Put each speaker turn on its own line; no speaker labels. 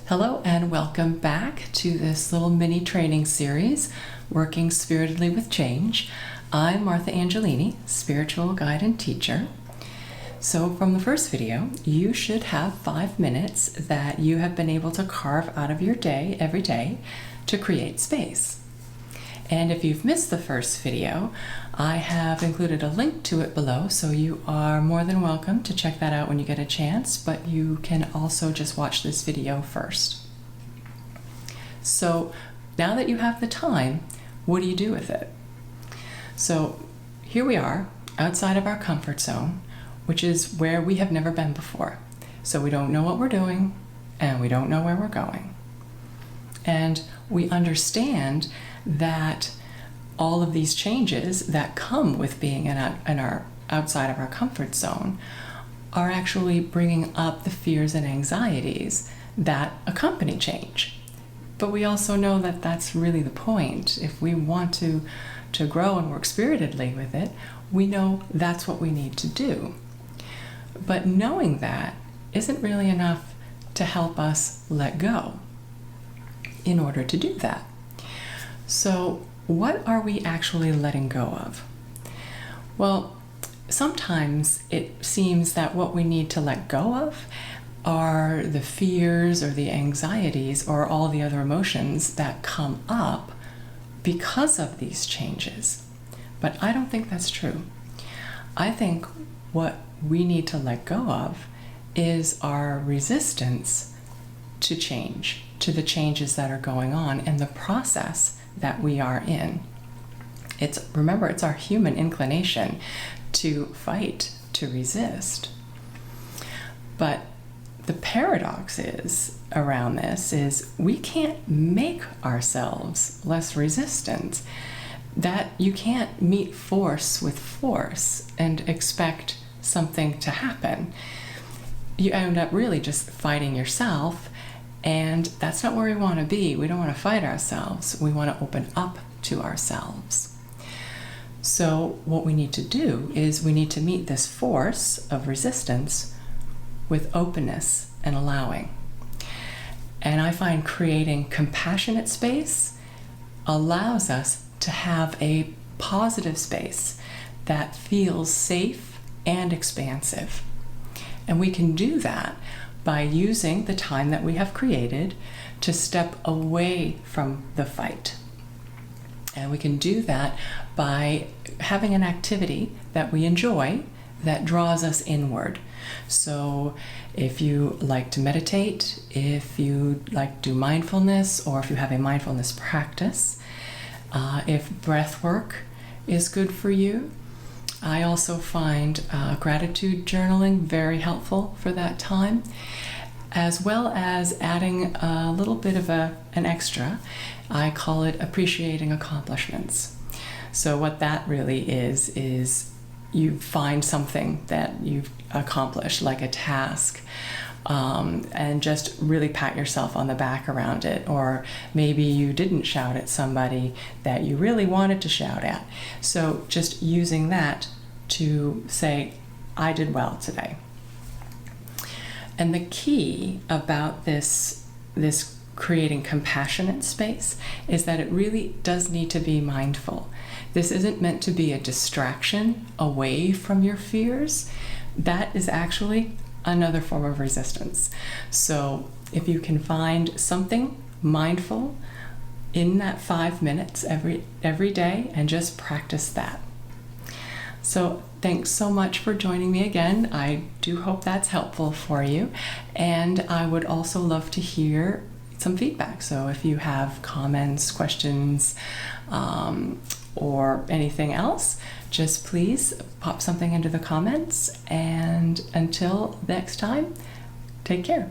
Hello and welcome back to this little mini training series, Working Spiritedly with Change. I'm Martha Angelini, spiritual guide and teacher. So from the first video, you should have 5 minutes that you have been able to carve out of your day every day to create space. And if you've missed the first video, I have included a link to it below, so you are more than welcome to check that out when you get a chance, but you can also just watch this video first. So now that you have the time, what do you do with it? So here we are, outside of our comfort zone, which is where we have never been before. So we don't know what we're doing, and we don't know where we're going. And we understand that all of these changes that come with being in our outside of our comfort zone are actually bringing up the fears and anxieties that accompany change. But we also know that that's really the point. If we want to grow and work spiritedly with it, we know that's what we need to do. But knowing that isn't really enough to help us let go in order to do that. So what are we actually letting go of? Well, sometimes it seems that what we need to let go of are the fears or the anxieties or all the other emotions that come up because of these changes. But I don't think that's true. I think what we need to let go of is our resistance to change, to the changes that are going on and the process that we are in. Remember, it's our human inclination to fight, to resist. But the paradox around this is we can't make ourselves less resistant. That you can't meet force with force and expect something to happen. You end up really just fighting yourself, and that's not where we want to be. We don't want to fight ourselves. We want to open up to ourselves. So what we need to do is we need to meet this force of resistance with openness and allowing. And I find creating compassionate space allows us to have a positive space that feels safe and expansive. And we can do that by using the time that we have created to step away from the fight. And we can do that by having an activity that we enjoy that draws us inward. So if you like to meditate, if you like to do mindfulness, or if you have a mindfulness practice, if breath work is good for you, I also find gratitude journaling very helpful for that time, as well as adding a little bit of an extra. I call it appreciating accomplishments. So what that really is you find something that you've accomplished, like a task, and just really pat yourself on the back around it. Or maybe you didn't shout at somebody that you really wanted to shout at. So just using that to say, I did well today. And the key about this creating compassionate space is that it really does need to be mindful. This isn't meant to be a distraction away from your fears. That is actually another form of resistance. So if you can find something mindful in that 5 minutes every day and just practice that. So thanks so much for joining me again. I do hope that's helpful for you. And I would also love to hear some feedback. So if you have comments, questions, or anything else, just please pop something into the comments. And until next time, take care.